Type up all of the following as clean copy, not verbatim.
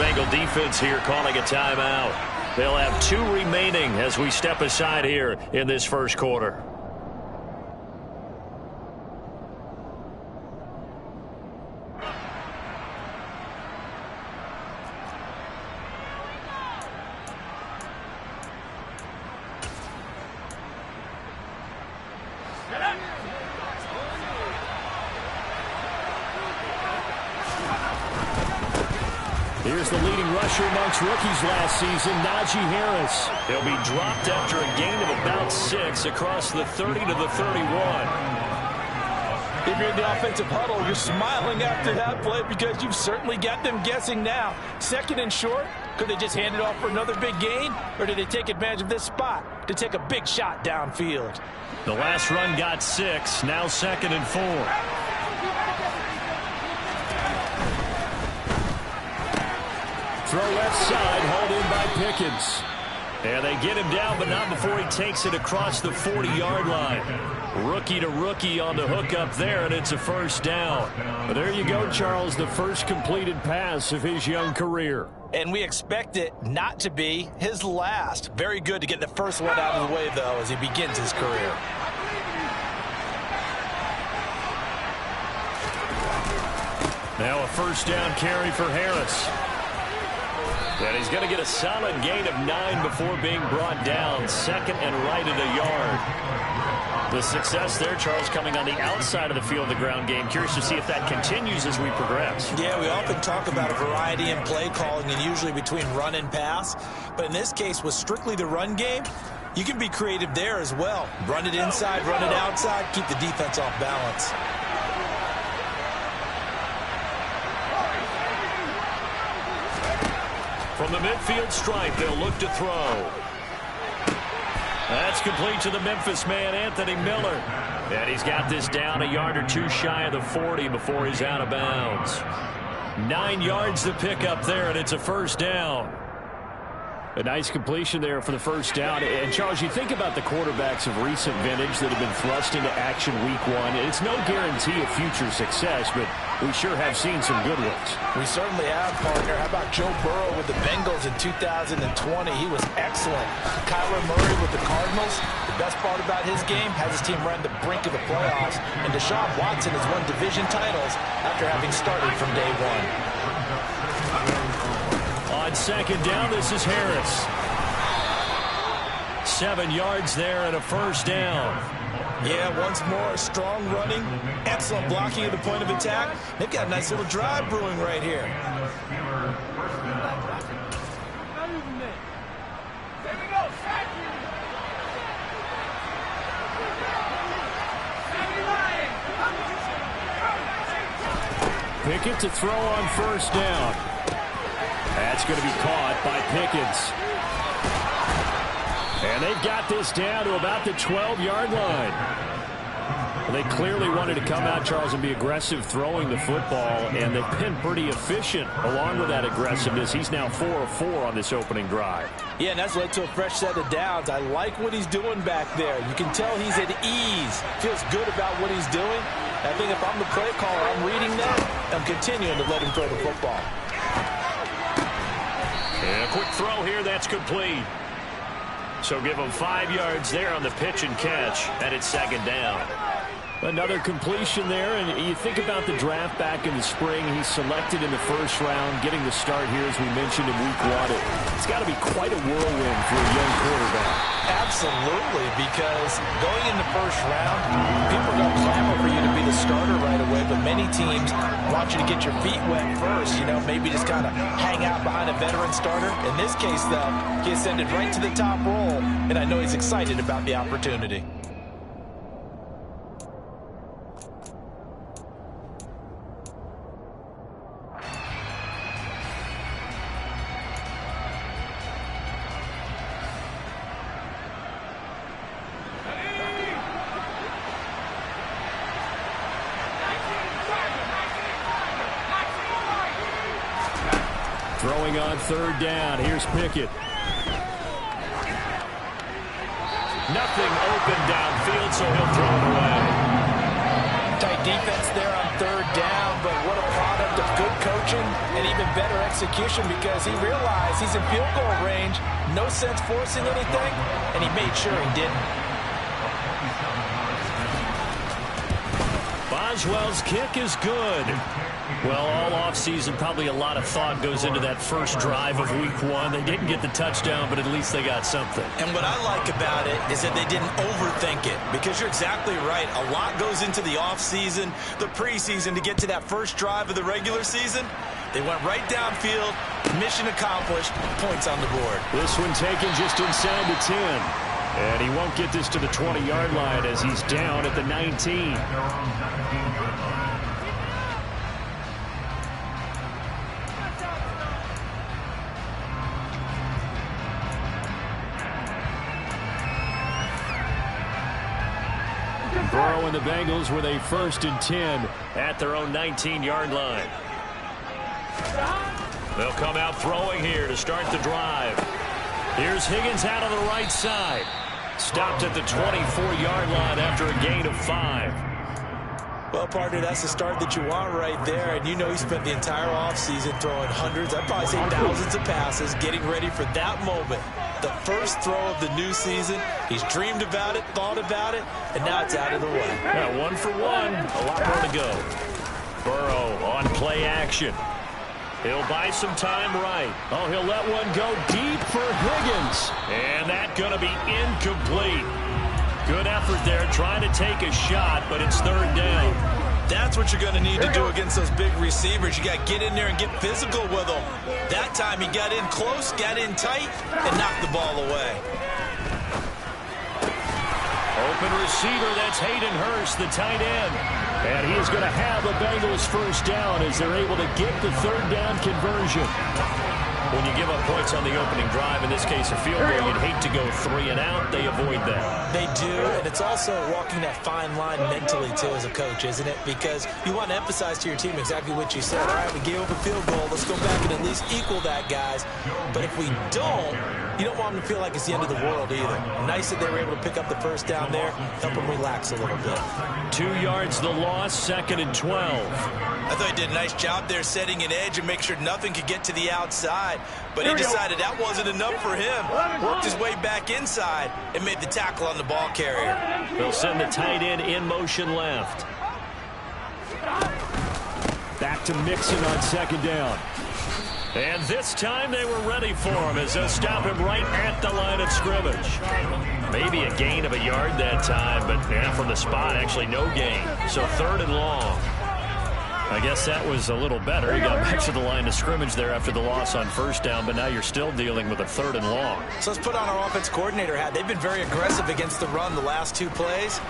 Bengal defense here calling a timeout. They'll have 2 remaining as we step aside here in this first quarter. Here's the leading rusher amongst rookies last season, Najee Harris. He'll be dropped after a gain of about 6 across the 30 to the 31. If you're in the offensive huddle, you're smiling after that play because you've certainly got them guessing now. 2nd and short, could they just hand it off for another big gain? Or did they take advantage of this spot to take a big shot downfield? The last run got 6, now 2nd and 4. Throw left side, hauled in by Pickens. And they get him down, but not before he takes it across the 40-yard line. Rookie to rookie on the hookup there, and it's a first down. But there you go, Charles, the first completed pass of his young career. And we expect it not to be his last. Very good to get the first one out of the way, though, as he begins his career. Now a first down carry for Harris. And he's going to get a solid gain of 9 before being brought down. 2nd and right at a yard. The success there, Charles, coming on the outside of the field of the ground game. Curious to see if that continues as we progress. Yeah, we often talk about a variety in play calling and usually between run and pass. But in this case, with strictly the run game, you can be creative there as well. Run it inside, run it outside, keep the defense off balance. From the midfield stripe, they'll look to throw. That's complete to the Memphis man, Anthony Miller. And he's got this down a yard or 2 shy of the 40 before he's out of bounds. 9 yards to pick up there, and it's a first down. A nice completion there for the first down. And, Charles, you think about the quarterbacks of recent vintage that have been thrust into action week 1. It's no guarantee of future success, but we sure have seen some good ones. We certainly have, partner. How about Joe Burrow with the Bengals in 2020? He was excellent. Kyler Murray with the Cardinals. The best part about his game, has his team right on the brink of the playoffs. And Deshaun Watson has won division titles after having started from day 1. On 2nd down, this is Harris. 7 yards there and a first down. Yeah, once more, strong running, excellent blocking at the point of attack. They've got a nice little drive brewing right here. Pickett to throw on first down. That's going to be caught by Pickens. And they've got this down to about the 12-yard line. They clearly wanted to come out, Charles, and be aggressive throwing the football, and they've been pretty efficient along with that aggressiveness. He's now 4 of 4 on this opening drive. Yeah, and that's led to a fresh set of downs. I like what he's doing back there. You can tell he's at ease, feels good about what he's doing. I think if I'm the play caller, I'm reading that, I'm continuing to let him throw the football. And a quick throw here, that's complete. So give him 5 yards there on the pitch and catch, and it's 2nd down. Another completion there, and you think about the draft back in the spring. He's selected in the first round, getting the start here, as we mentioned, in week 1. It's got to be quite a whirlwind for a young quarterback. Absolutely, because going in the first round, people are going to clamor for you to be the starter right away, but many teams want you to get your feet wet first, maybe just kind of hang out behind a veteran starter. In this case, though, he ascended right to the top role, and I know he's excited about the opportunity. Throwing on 3rd down. Here's Pickett. Nothing open downfield, so he'll throw it away. Tight defense there on 3rd down, but what a product product of good coaching and even better execution because he realized he's in field goal range, no sense forcing anything, and he made sure he didn't. Boswell's kick is good. Well, all offseason, probably a lot of thought goes into that first drive of week 1. They didn't get the touchdown, but at least they got something. And what I like about it is that they didn't overthink it, because you're exactly right. A lot goes into the offseason, the preseason to get to that first drive of the regular season. They went right downfield, mission accomplished, points on the board. This one taken just inside the 10. And he won't get this to the 20-yard line as he's down at the 19. Burrow and the Bengals with a 1st and 10 at their own 19-yard line. They'll come out throwing here to start the drive. Here's Higgins out on the right side. Stopped at the 24-yard line after a gain of 5. Well, partner, that's the start that you want right there. And you know he spent the entire offseason throwing hundreds, I'd probably say thousands of passes, getting ready for that moment. The first throw of the new season. He's dreamed about it, thought about it, and now it's out of the way. Yeah, 1 for 1. A lot more to go. Burrow on play action. He'll buy some time right. Oh, he'll let one go deep for Higgins. And that's going to be incomplete. Good effort there trying to take a shot, but it's 3rd down. That's what you're going to need to do against those big receivers. You got to get in there and get physical with them. That time he got in close, got in tight, and knocked the ball away. Open receiver, that's Hayden Hurst, the tight end. And he is going to have the Bengals 1st down as they're able to get the 3rd down conversion. When you give up points on the opening drive, in this case a field goal, you'd hate to go 3 and out. They avoid that. They do, and it's also walking that fine line mentally, too, as a coach, isn't it? Because you want to emphasize to your team exactly what you said. All right, we gave up a field goal. Let's go back and at least equal that, guys. But if we don't, you don't want them to feel like it's the end of the world either. Nice that they were able to pick up the 1st down there, help them relax a little bit. 2 yards the loss, 2nd and 12. I thought he did a nice job there setting an edge and make sure nothing could get to the outside. But he decided that wasn't enough for him. Worked his way back inside and made the tackle on the ball carrier. They'll send the tight end in motion left. Back to Mixon on 2nd down. And this time they were ready for him as they'll stop him right at the line of scrimmage. Maybe a gain of a yard that time, but from the spot, actually no gain. So 3rd and long. I guess that was a little better. He got back to the line of scrimmage there after the loss on 1st down, but now you're still dealing with a 3rd and long. So let's put on our offense coordinator hat. They've been very aggressive against the run the last 2 plays.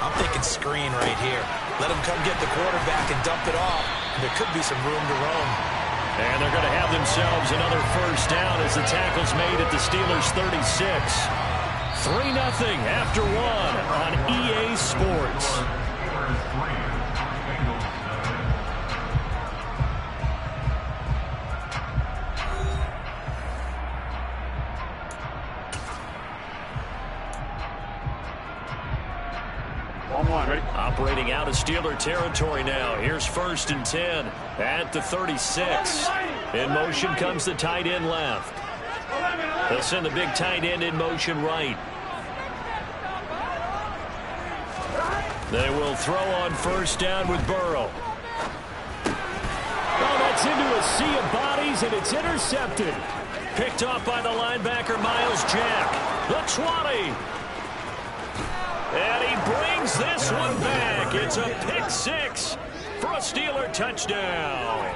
I'm thinking screen right here. Let them come get the quarterback and dump it off. There could be some room to roam. And they're going to have themselves another 1st down as the tackle's made at the Steelers' 36. 3-0 after 1 on EA Sports. Operating out of Steeler territory now. Here's 1st and 10 at the 36. In motion comes the tight end left. They'll send the big tight end in motion right. They will throw on 1st down with Burrow. Oh, that's into a sea of bodies, and it's intercepted. Picked off by the linebacker, Miles Jack. The 20. And he brings this one back. It's a pick 6 for a Steeler touchdown.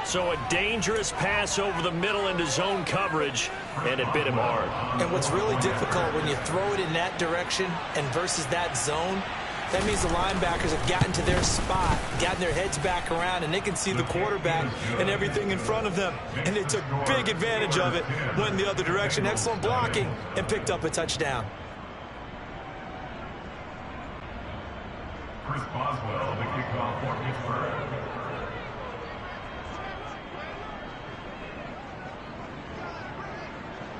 So a dangerous pass over the middle into zone coverage, and it bit him hard. And what's really difficult when you throw it in that direction and versus that zone, that means the linebackers have gotten to their spot, gotten their heads back around, and they can see the quarterback and everything in front of them. And they took big advantage of it, went in the other direction. Excellent blocking, and picked up a touchdown. Chris Boswell, the kickoff for Pittsburgh.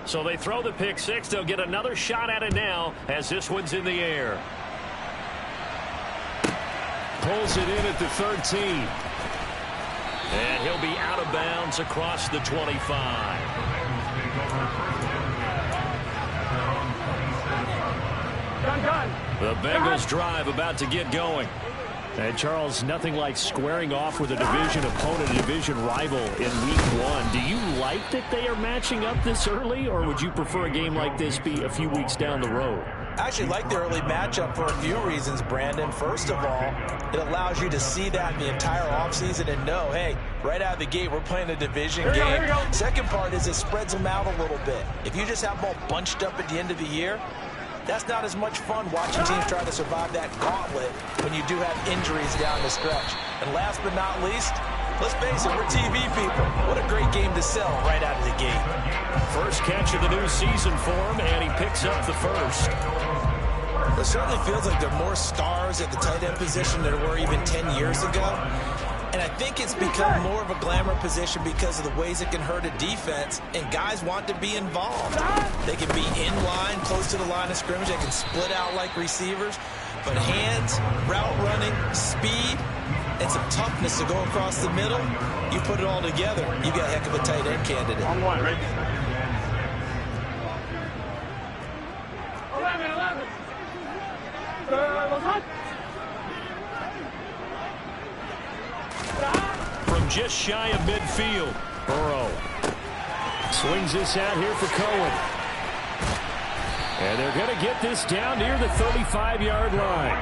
So they throw the pick 6. They'll get another shot at it now as this one's in the air. Pulled pulls it in at the 13. And he'll be out of bounds across the 25. The Bengals drive about to get going. And Charles, nothing like squaring off with a division opponent, a division rival in week 1. Do you like that they are matching up this early, or would you prefer a game like this be a few weeks down the road? I actually like the early matchup for a few reasons, Brandon. First of all, it allows you to see that in the entire offseason and know, hey, right out of the gate, we're playing a division game. Second part is it spreads them out a little bit. If you just have them all bunched up at the end of the year, that's not as much fun watching teams try to survive that gauntlet when you do have injuries down the stretch. And last but not least, let's face it, we're TV people. What a great game to sell right out of the gate. First catch of the new season for him, and he picks up the first. It certainly feels like there are more stars at the tight end position than there were even 10 years ago. And I think it's become more of a glamour position because of the ways it can hurt a defense, and guys want to be involved. They can be in line, close to the line of scrimmage. They can split out like receivers. But hands, route running, speed, and some toughness to go across the middle, you put it all together, you got a heck of a tight end candidate. On one, right? 11. From just shy of midfield, Burrow swings this out here for Cohen. And they're going to get this down near the 35-yard line.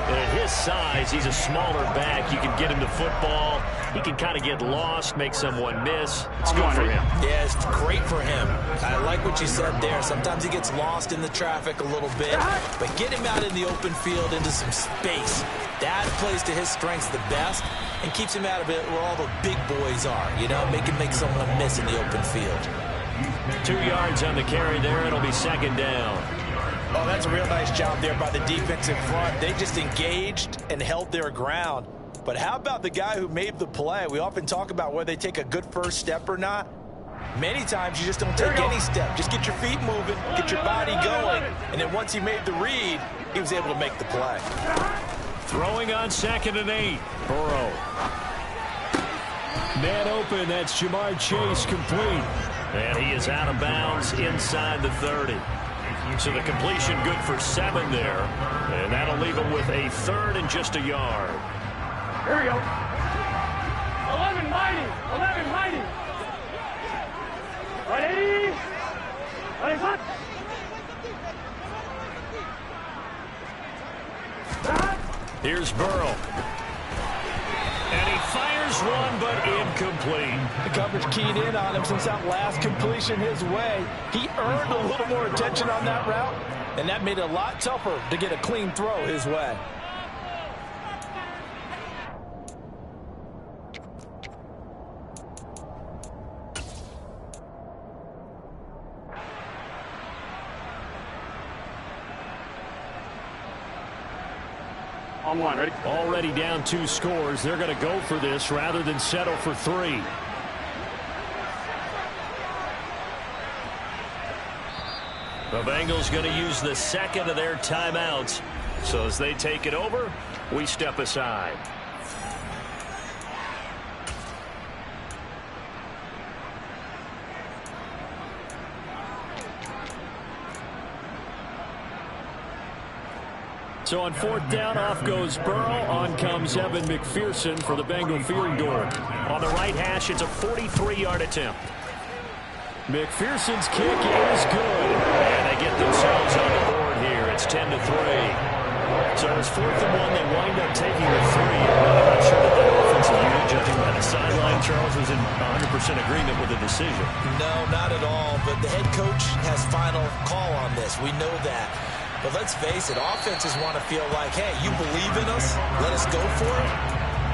And at his size, he's a smaller back. You can get him the football. He can kind of get lost, make someone miss. It's good for him. Yeah, it's great for him. I like what you said there. Sometimes he gets lost in the traffic a little bit, but get him out in the open field into some space. That plays to his strengths the best and keeps him out of it where all the big boys are, you know, make him make someone miss in the open field. 2 yards on the carry there. It'll be second down. Oh, that's a real nice job there by the defensive front. They just engaged and held their ground. But how about the guy who made the play? We often talk about whether they take a good first step or not. Many times you just don't take any step. Just get your feet moving, get your body going, and then once he made the read, he was able to make the play. Throwing on 2nd and 8. Burrow. Man open, that's Jamar Chase, complete. And he is out of bounds inside the 30. So the completion good for 7 there. And that'll leave him with a 3rd and just a yard. Here we go. 11 mighty. 11 mighty. Ready? Ready, hot. Here's Burrow. And he fires one, but incomplete. The coverage keyed in on him since that last completion his way. He earned a little more attention on that route, and that made it a lot tougher to get a clean throw his way. On one, ready? Already down 2 scores. They're going to go for this rather than settle for 3. The Bengals going to use the 2nd of their timeouts. So as they take it over, we step aside. So on 4th down, off goes Burrow. On comes Evan McPherson for the Bengal field goal. On the right hash, it's a 43-yard attempt. McPherson's kick is good. And they get themselves on the board here. It's 10-3. So it's 4th and 1. They wind up taking the 3. I'm not sure that offensive unit, judging by the sideline, Charles, was in 100% agreement with the decision. No, not at all. But the head coach has final call on this. We know that. But let's face it, offenses want to feel like, hey, you believe in us, let us go for it.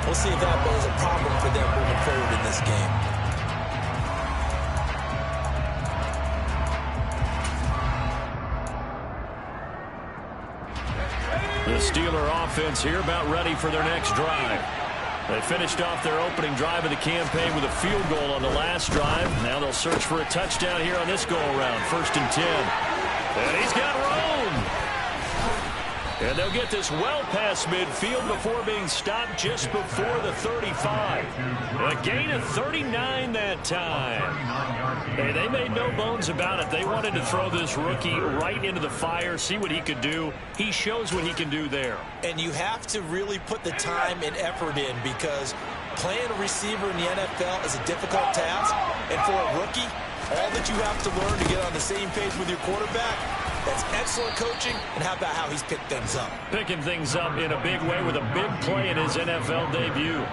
We'll see if that is a problem for them moving forward in this game. The Steeler offense here about ready for their next drive. They finished off their opening drive of the campaign with a field goal on the last drive. Now they'll search for a touchdown here on this go-around. 1st and 10. And he's got room. And they'll get this well past midfield before being stopped just before the 35. A gain of 39 that time. Hey, they made no bones about it. They wanted to throw this rookie right into the fire, see what he could do. He shows what he can do there. And you have to really put the time and effort in, because playing a receiver in the NFL is a difficult task. And for a rookie, all that you have to learn to get on the same page with your quarterback, that's excellent coaching. And how about how he's picked things up? Picking things up in a big way with a big play in his NFL debut.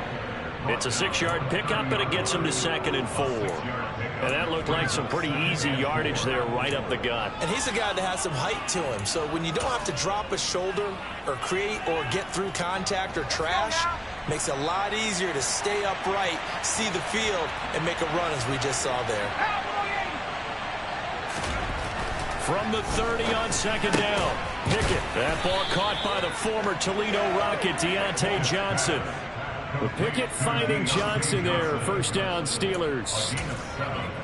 It's a 6-yard pickup, and it gets him to 2nd and 4. And that looked like some pretty easy yardage there right up the gut. And he's a guy that has some height to him. So when you don't have to drop a shoulder or create or get through contact or trash, makes it a lot easier to stay upright, see the field, and make a run as we just saw there. From the 30 on 2nd down. Pickett. That ball caught by the former Toledo Rocket, Deontay Johnson. But Pickett finding Johnson there. 1st down, Steelers.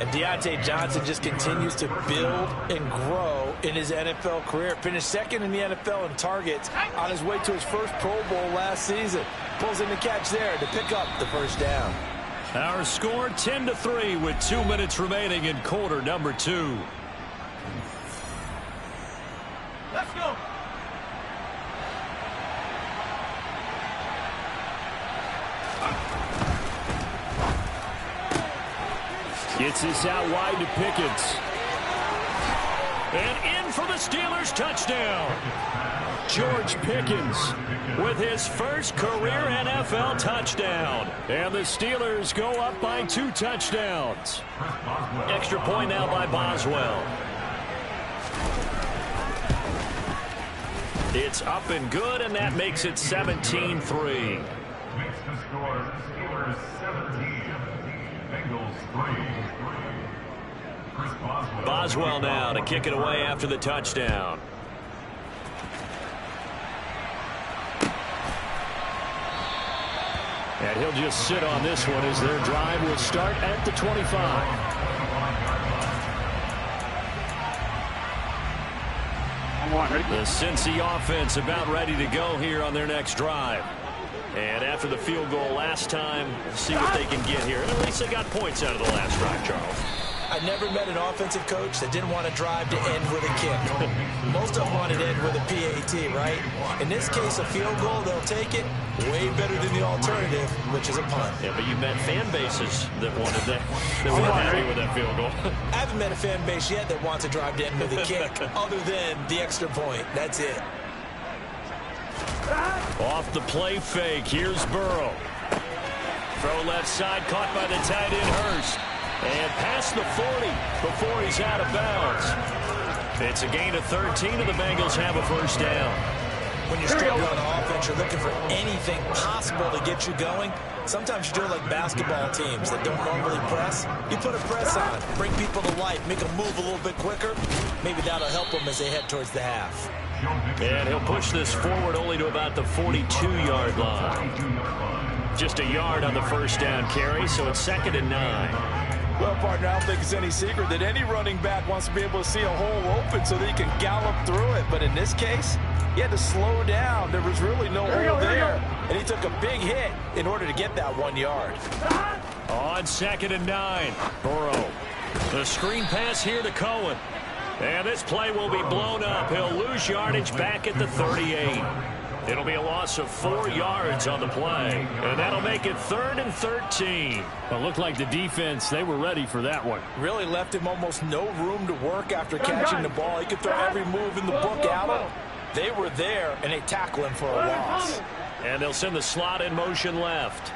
And Deontay Johnson just continues to build and grow in his NFL career. Finished 2nd in the NFL in targets on his way to his first Pro Bowl last season. Pulls in the catch there to pick up the 1st down. Our score 10-3 with 2 minutes remaining in quarter number 2. Let's go. Gets this out wide to Pickett. And in for the Steelers touchdown. George Pickens with his first career NFL touchdown. And the Steelers go up by 2 touchdowns. Extra point now by Boswell. It's up and good, and that makes it 17-3. Makes the score Steelers 17, Bengals 3. Boswell now to kick it away after the touchdown. And he'll just sit on this one as their drive will start at the 25. The Cincy offense about ready to go here on their next drive. And after the field goal last time, see what they can get here. At least they got points out of the last drive, Charles. I never met an offensive coach that didn't want to drive to end with a kick. Most of them wanted to end with a PAT, right? In this case, a field goal, they'll take it. Way better than the alternative, which is a punt. Yeah, but you met fan bases that wanted that. That were happy with that field goal. I haven't met a fan base yet that wants to drive to end with a kick, other than the extra point. That's it. Off the play fake. Here's Burrow. Throw left side, caught by the tight end Hurst. And past the 40 before he's out of bounds. It's a gain of 13, and the Bengals have a 1st down. When you're struggling on offense, you're looking for anything possible to get you going. Sometimes you do it like basketball teams that don't normally press. You put a press on, bring people to life, make them move a little bit quicker. Maybe that'll help them as they head towards the half. And he'll push this forward only to about the 42-yard line. Just a yard on the 1st down carry, so it's 2nd and 9. Well, partner, I don't think it's any secret that any running back wants to be able to see a hole open so that he can gallop through it. But in this case, he had to slow down. There was really no hole there. And he took a big hit in order to get that 1 yard. On 2nd and 9, Burrow. The screen pass here to Cohen. And this play will be blown up. He'll lose yardage back at the 38. It'll be a loss of 4 yards on the play. And that'll make it 3rd and 13. Well, it looked like the defense, they were ready for that one. Really left him almost no room to work after catching the ball. He could throw every move in the book at him. They were there, and they tackle him for a loss. And they'll send the slot in motion left.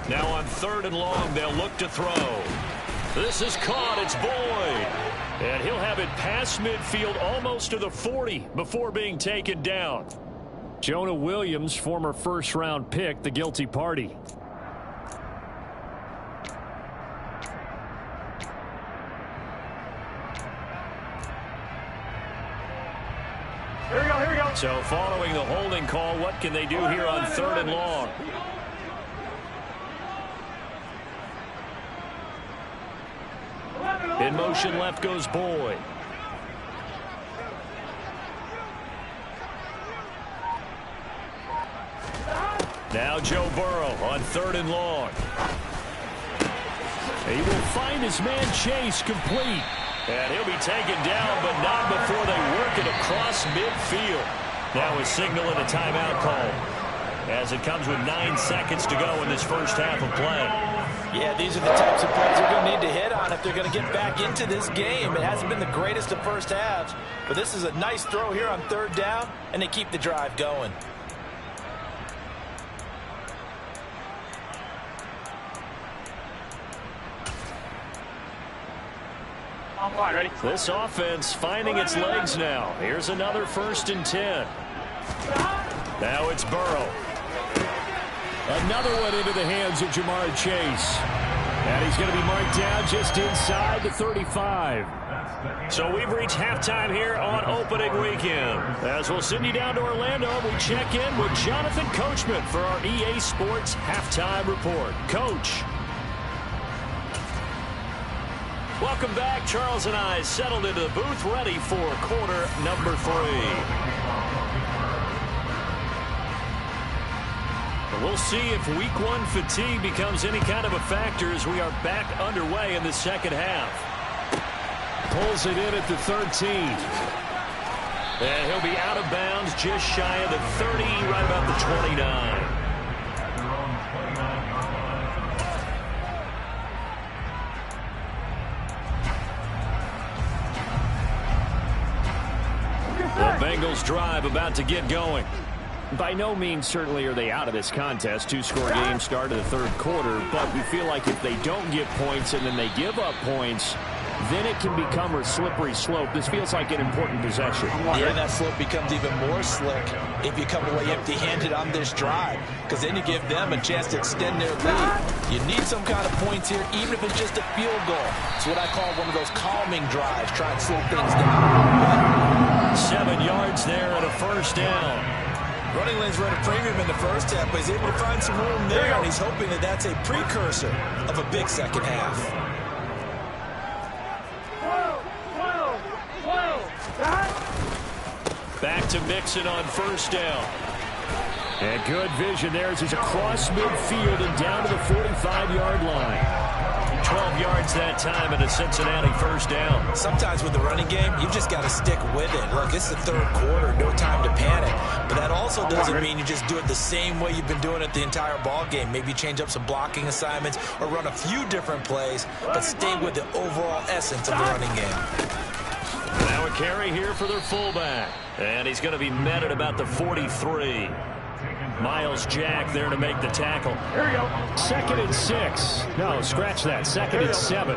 Now on 3rd and long, they'll look to throw. This is caught. It's Boyd. And he'll have it past midfield almost to the 40 before being taken down. Jonah Williams, former 1st-round pick, the guilty party. Here we go. So following the holding call, what can they do here on 3rd and long? In motion left goes Boyd. Now Joe Burrow on 3rd and long. He will find his man Chase complete. And he'll be taken down, but not before they work it across midfield. Now a signal and a timeout call, as it comes with 9 seconds to go in this first half of play. Yeah, these are the types of plays they're going to need to hit on if they're going to get back into this game. It hasn't been the greatest of first halves, but this is a nice throw here on 3rd down, and they keep the drive going. Ready? This offense finding its legs now. Here's another 1st and 10. Now it's Burrow. Another one into the hands of Jamar Chase. And he's going to be marked down just inside the 35. So we've reached halftime here on opening weekend. As we'll send you down to Orlando, we check in with Jonathan Coachman for our EA Sports Halftime Report. Coach. Welcome back. Charles and I settled into the booth, ready for quarter number 3. We'll see if week 1 fatigue becomes any kind of a factor as we are back underway in the second half. Pulls it in at the 13. And he'll be out of bounds just shy of the 30, right about the 29. The Bengals drive about to get going. By no means certainly are they out of this contest. 2-score game start of the 3rd quarter, but you feel like if they don't get points and then they give up points, then it can become a slippery slope. This feels like an important possession. Yeah, that slope becomes even more slick if you come away empty-handed on this drive, because then you give them a chance to extend their lead. You need some kind of points here, even if it's just a field goal. It's what I call one of those calming drives, try and slow things down. 7 yards there and a 1st down. Running lanes run a premium in the first half, but he's able to find some room there, and he's hoping that that's a precursor of a big second half. Back to Mixon on 1st down. And good vision there as he's across midfield and down to the 45-yard line. 12 yards that time and a Cincinnati 1st down. Sometimes with the running game, you've just got to stick with it. Look, it's the 3rd quarter, no time to panic. But that also doesn't mean you just do it the same way you've been doing it the entire ball game. Maybe change up some blocking assignments or run a few different plays, but stay with the overall essence of the running game. Now a carry here for their fullback. And he's going to be met at about the 43. Miles Jack there to make the tackle. Here we go. 2nd and 6. No, scratch that. 2nd and 7.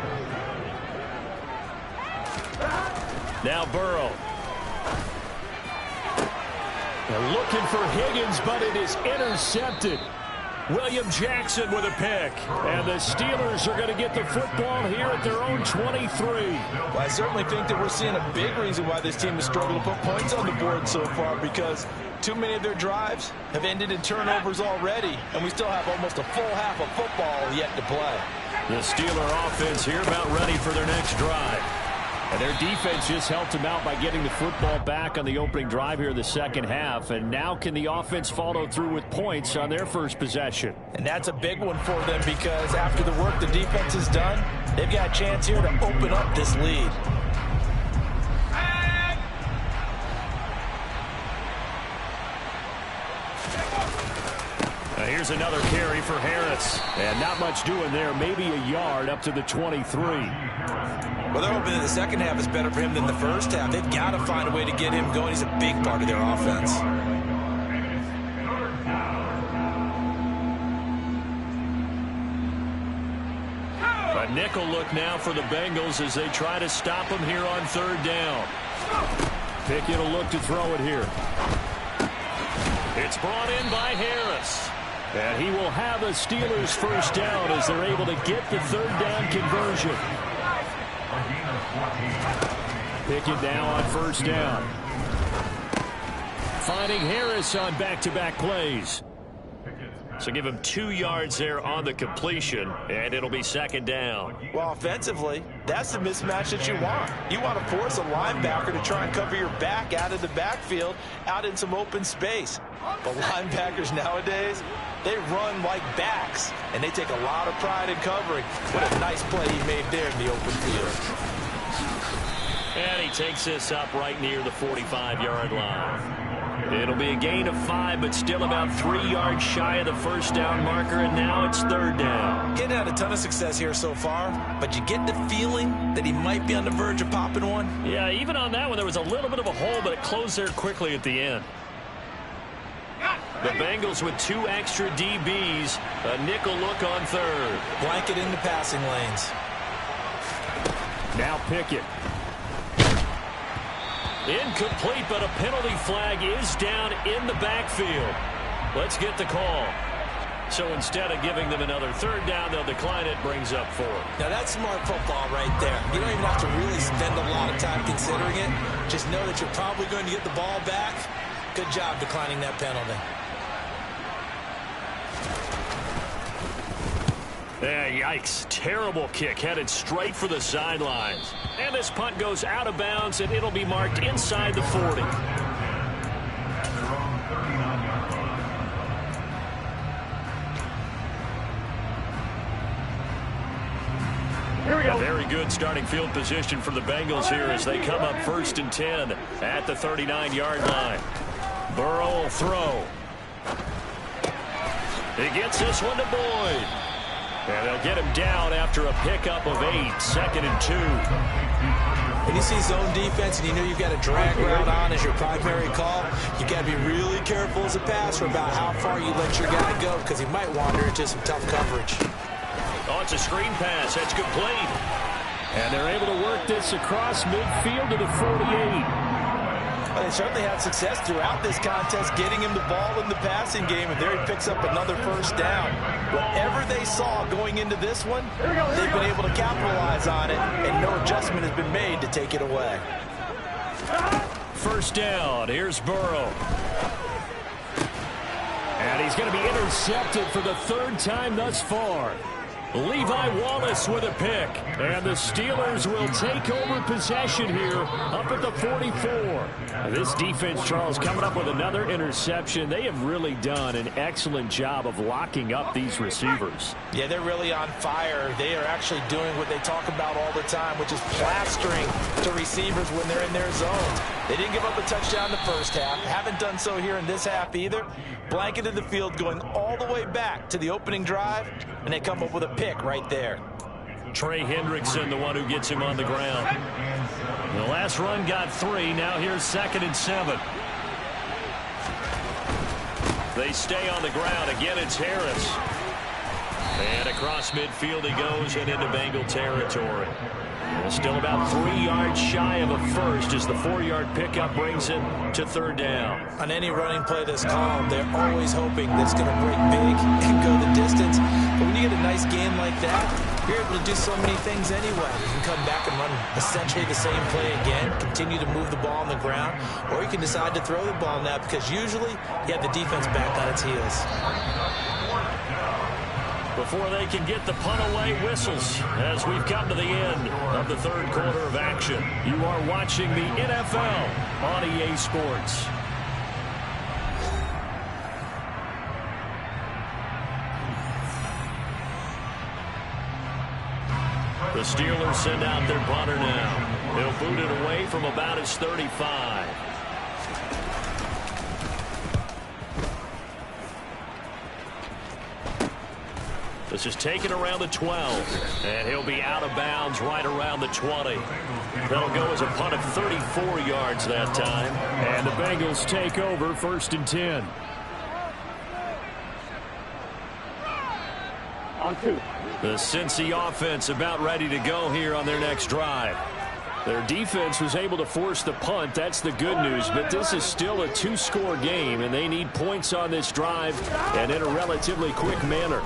Now Burrow. They're looking for Higgins, but it is intercepted. William Jackson with a pick. And the Steelers are going to get the football here at their own 23. Well, I certainly think that we're seeing a big reason why this team has struggled to put points on the board so far, because too many of their drives have ended in turnovers already, and we still have almost a full half of football yet to play. The Steeler offense here about ready for their next drive. And their defense just helped them out by getting the football back on the opening drive here in the second half. And now can the offense follow through with points on their first possession? And that's a big one for them, because after the work the defense has done, they've got a chance here to open up this lead. Here's another carry for Harris. And not much doing there. Maybe a yard up to the 23. Well, they're hoping that the second half is better for him than the first half. They've got to find a way to get him going. He's a big part of their offense. A nickel look now for the Bengals as they try to stop him here on 3rd down. Pickett will look to throw it here. It's brought in by Harris. And he will have a Steelers 1st down as they're able to get the 3rd down conversion. Pickett now on 1st down. Finding Harris on back-to-back plays. So give him 2 yards there on the completion, and it'll be second down. Well, offensively, that's the mismatch that you want. You want to force a linebacker to try and cover your back out of the backfield, out in some open space. But linebackers nowadays, they run like backs, and they take a lot of pride in covering. What a nice play he made there in the open field. And he takes this up right near the 45-yard line. It'll be a gain of 5, but still about 3 yards shy of the first down marker, and now it's third down. Getting had a ton of success here so far, but you get the feeling that he might be on the verge of popping one. Yeah, even on that one, there was a little bit of a hole, but it closed there quickly at the end. The Bengals with 2 extra DBs, a nickel look on third. Blanket in the passing lanes. Now Pickett. Incomplete, but a penalty flag is down in the backfield. Let's get the call. So instead of giving them another third down, they'll decline it, brings up 4. Now that's smart football right there. You don't even have to really spend a lot of time considering it. Just know that you're probably going to get the ball back. Good job declining that penalty. Yeah, yikes. Terrible kick headed straight for the sidelines. And this punt goes out of bounds, and it'll be marked inside the 40. Here we go. A very good starting field position for the Bengals here as they come up 1st and 10 at the 39-yard line. Burrow will throw. He gets this one to Boyd. And they'll get him down after a pickup of 8, 2nd and 2. When you see zone defense and you know you've got a drag route on as your primary call, you got to be really careful as a passer about how far you let your guy go because he might wander into some tough coverage. Oh, it's a screen pass. That's complete. And they're able to work this across midfield to the 48. Well, they certainly had success throughout this contest getting him the ball in the passing game, and there he picks up another first down. Whatever they saw going into this one, they've been able to capitalize on it, and no adjustment has been made to take it away. First down. Here's Burrow. And he's going to be intercepted for the 3rd time thus far. Levi Wallace with a pick. And the Steelers will take over possession here up at the 44. This defense, Charles, coming up with another interception. They have really done an excellent job of locking up these receivers. Yeah, they're really on fire. They are actually doing what they talk about all the time, which is plastering to receivers when they're in their zones. They didn't give up a touchdown the first half. Haven't done so here in this half either. Blanketed the field going all the way back to the opening drive, and they come up with a pick right there. Trey Hendrickson, the one who gets him on the ground. The last run got 3. Now here's 2nd and 7. They stay on the ground. Again, it's Harris. And across midfield he goes and into Bengal territory. Still about 3 yards shy of a first as the 4-yard pickup brings it to 3rd down. On any running play that's called, they're always hoping that it's going to break big and go the distance. But when you get a nice gain like that, you're able to do so many things anyway. You can come back and run essentially the same play again, continue to move the ball on the ground, or you can decide to throw the ball now because usually you have the defense back on its heels. Before they can get the punt away, whistles as we've come to the end of the 3rd quarter of action. You are watching the NFL on EA Sports. The Steelers send out their punter now. They'll boot it away from about his 35. This is taken around the 12, and he'll be out of bounds right around the 20. That'll go as a punt of 34 yards that time. And the Bengals take over 1st and 10. On 2. The Cincy offense about ready to go here on their next drive. Their defense was able to force the punt. That's the good news. But this is still a 2-score game, and they need points on this drive and in a relatively quick manner.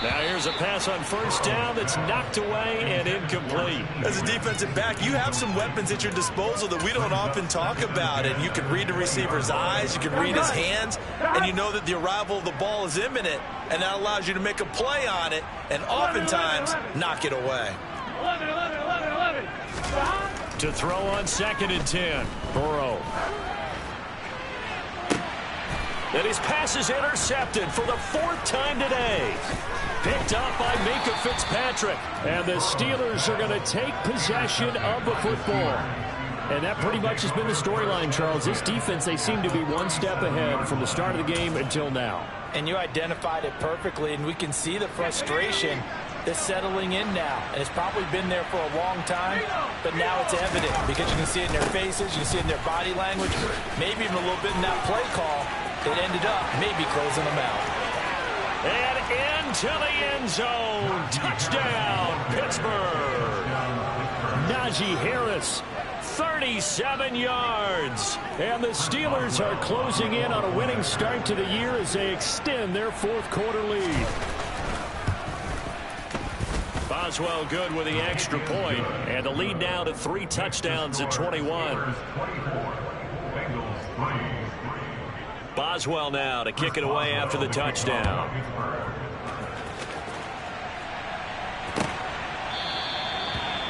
Now here's a pass on first down that's knocked away and incomplete. As a defensive back, you have some weapons at your disposal that we don't often talk about. And you can read the receiver's eyes, you can read his hands, and you know that the arrival of the ball is imminent. And that allows you to make a play on it and oftentimes knock it away. 11. To throw on 2nd and 10. Burrow. And his pass is intercepted for the 4th time today. Picked up by Minka Fitzpatrick. And the Steelers are going to take possession of the football. And that pretty much has been the storyline, Charles. This defense, they seem to be one step ahead from the start of the game until now. And you identified it perfectly, and we can see the frustration that's settling in now. And it's probably been there for a long time, but now it's evident because you can see it in their faces, you can see it in their body language, maybe even a little bit in that play call that ended up maybe closing them out. And into the end zone. Touchdown, Pittsburgh. Najee Harris, 37 yards. And the Steelers are closing in on a winning start to the year as they extend their 4th quarter lead. Boswell good with the extra point, and the lead now to 3 touchdowns at 21. Boswell now to kick it away after the touchdown.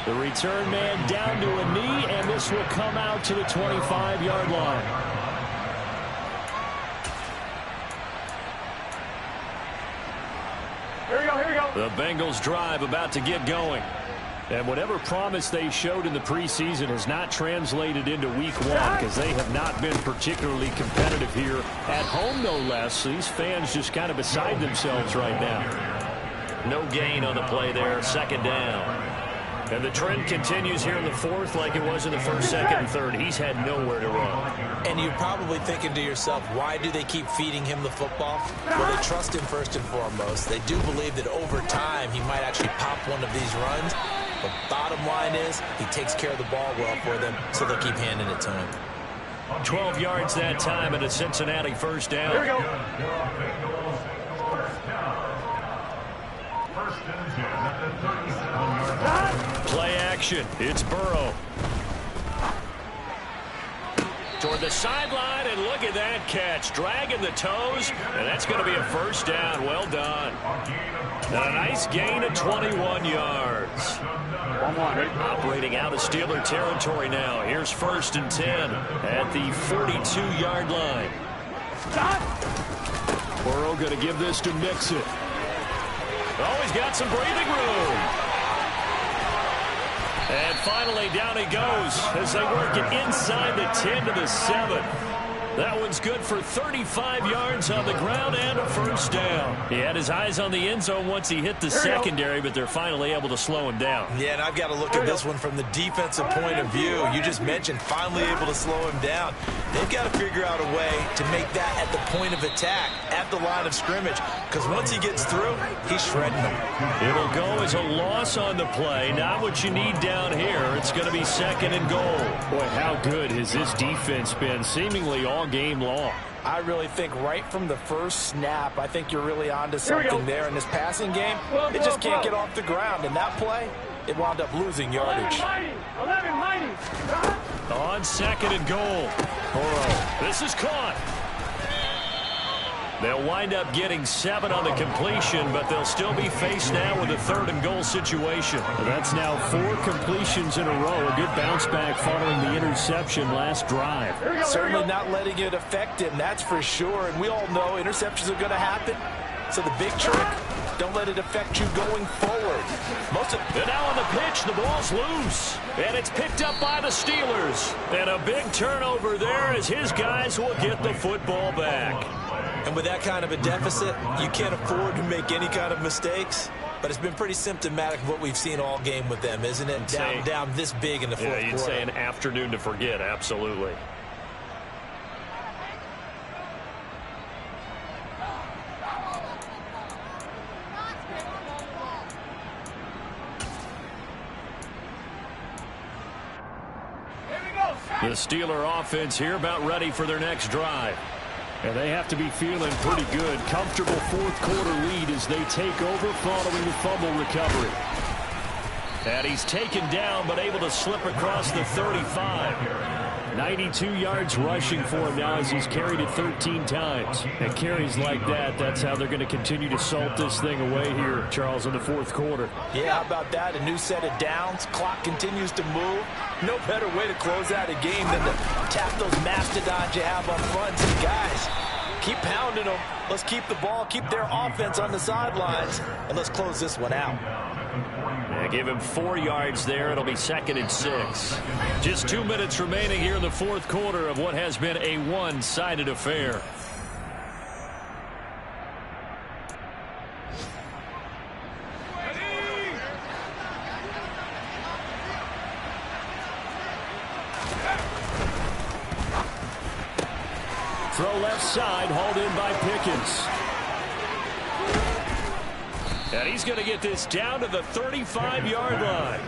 The return man down to a knee, and this will come out to the 25-yard line. Here we go. The Bengals drive about to get going. And whatever promise they showed in the preseason has not translated into week 1 because they have not been particularly competitive here at home, no less. These fans just kind of beside themselves right now. No gain on the play there, 2nd down. And the trend continues here in the 4th like it was in the 1st, 2nd, and 3rd. He's had nowhere to run. And you're probably thinking to yourself, why do they keep feeding him the football? Well, they trust him first and foremost. They do believe that over time he might actually pop one of these runs. But bottom line is he takes care of the ball well for them, so they'll keep handing it to him. 12 yards that time and a Cincinnati 1st down. Here we go. Play action. It's Burrow. Toward the sideline, and look at that catch. Dragging the toes, and that's going to be a 1st down. Well done. And a nice gain of 21 yards. Operating out of Steeler territory now. Here's 1st and 10 at the 42-yard line. Burrow going to give this to Mixon. Oh, he's got some breathing room. And finally, down he goes as they work it inside the 10 to the 7. That one's good for 35 yards on the ground and a 1st down. He had his eyes on the end zone once he hit the secondary, but they're finally able to slow him down. Yeah, and I've got to look at this one from the defensive point of view. You just mentioned finally able to slow him down. They've got to figure out a way to make that at the point of attack, at the line of scrimmage, because once he gets through, he's shredding them. It'll go as a loss on the play. Not what you need down here. It's going to be 2nd and goal. Boy, how good has this defense been seemingly all game long? I really think right from the first snap, I think you're really onto something there in this passing game. It just can't get off the ground. And that play, it wound up losing yardage. 11 mighty. On 2nd and goal. Burrow. This is caught. They'll wind up getting 7 on the completion, but they'll still be faced now with a 3rd and goal situation. That's now 4 completions in a row. A good bounce back following the interception last drive. Certainly not letting it affect him, that's for sure. And we all know interceptions are going to happen. So the big trick, don't let it affect you going forward. And now on the pitch, the ball's loose. And it's picked up by the Steelers. And a big turnover there as his guys will get the football back. And with that kind of a deficit, you can't afford to make any kind of mistakes. But it's been pretty symptomatic of what we've seen all game with them, isn't it? Down this big in the fourth quarter. Yeah, you'd say an afternoon to forget, absolutely. The Steeler offense here about ready for their next drive. And they have to be feeling pretty good. Comfortable fourth-quarter lead as they take over following the fumble recovery. And he's taken down, but able to slip across the 35. 92 yards rushing for him now as he's carried it 13 times. And carries like that, that's how they're going to continue to salt this thing away here, Charles, in the fourth quarter. Yeah, how about that? A new set of downs. Clock continues to move. No better way to close out a game than to tap those mastodons you have on front. And guys, keep pounding them. Let's keep the ball, keep their offense on the sidelines, and let's close this one out. Yeah, give him 4 yards there. It'll be 2nd and 6. Just 2 minutes remaining here in the fourth quarter of what has been a one-sided affair. Throw left side, hauled in by Pickens. And he's going to get this down to the 35-yard line.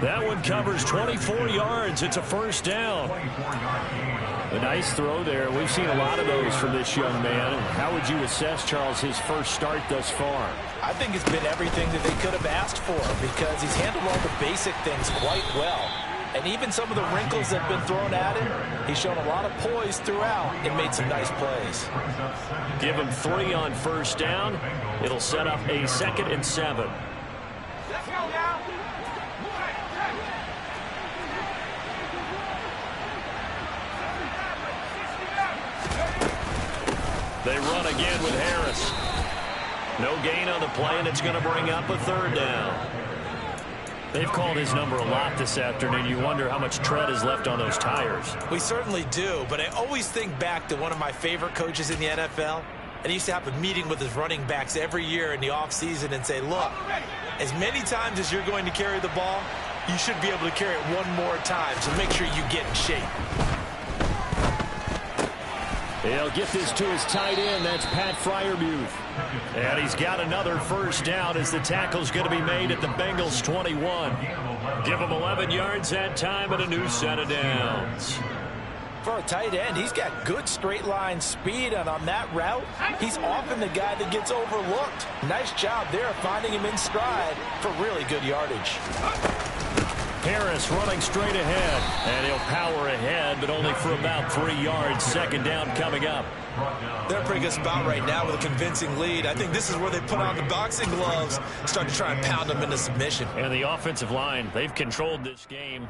That one covers 24 yards. It's a first down. A nice throw there. We've seen a lot of those from this young man. How would you assess, Charles, his first start thus far? I think it's been everything that they could have asked for because he's handled all the basic things quite well. And even some of the wrinkles that have been thrown at him, he's shown a lot of poise throughout and made some nice plays. Give him 3 on first down. It'll set up a 2nd and 7. Let's go now. They run again with Harris. No gain on the play, and it's going to bring up a 3rd down. They've called his number a lot this afternoon. You wonder how much tread is left on those tires. We certainly do, but I always think back to one of my favorite coaches in the NFL. And he used to have a meeting with his running backs every year in the offseason and say, look, as many times as you're going to carry the ball, you should be able to carry it one more time, so make sure you get in shape. He'll get this to his tight end. That's Pat Freiermuth. And he's got another first down as the tackle's going to be made at the Bengals 21. Give him 11 yards that time and a new set of downs. For a tight end, he's got good straight line speed, and on that route, he's often the guy that gets overlooked. Nice job there finding him in stride for really good yardage. Harris running straight ahead, and he'll power ahead, but only for about 3 yards. 2nd down coming up. They're a pretty good spot right now with a convincing lead. I think this is where they put on the boxing gloves, start to try and pound them into submission. And the offensive line, they've controlled this game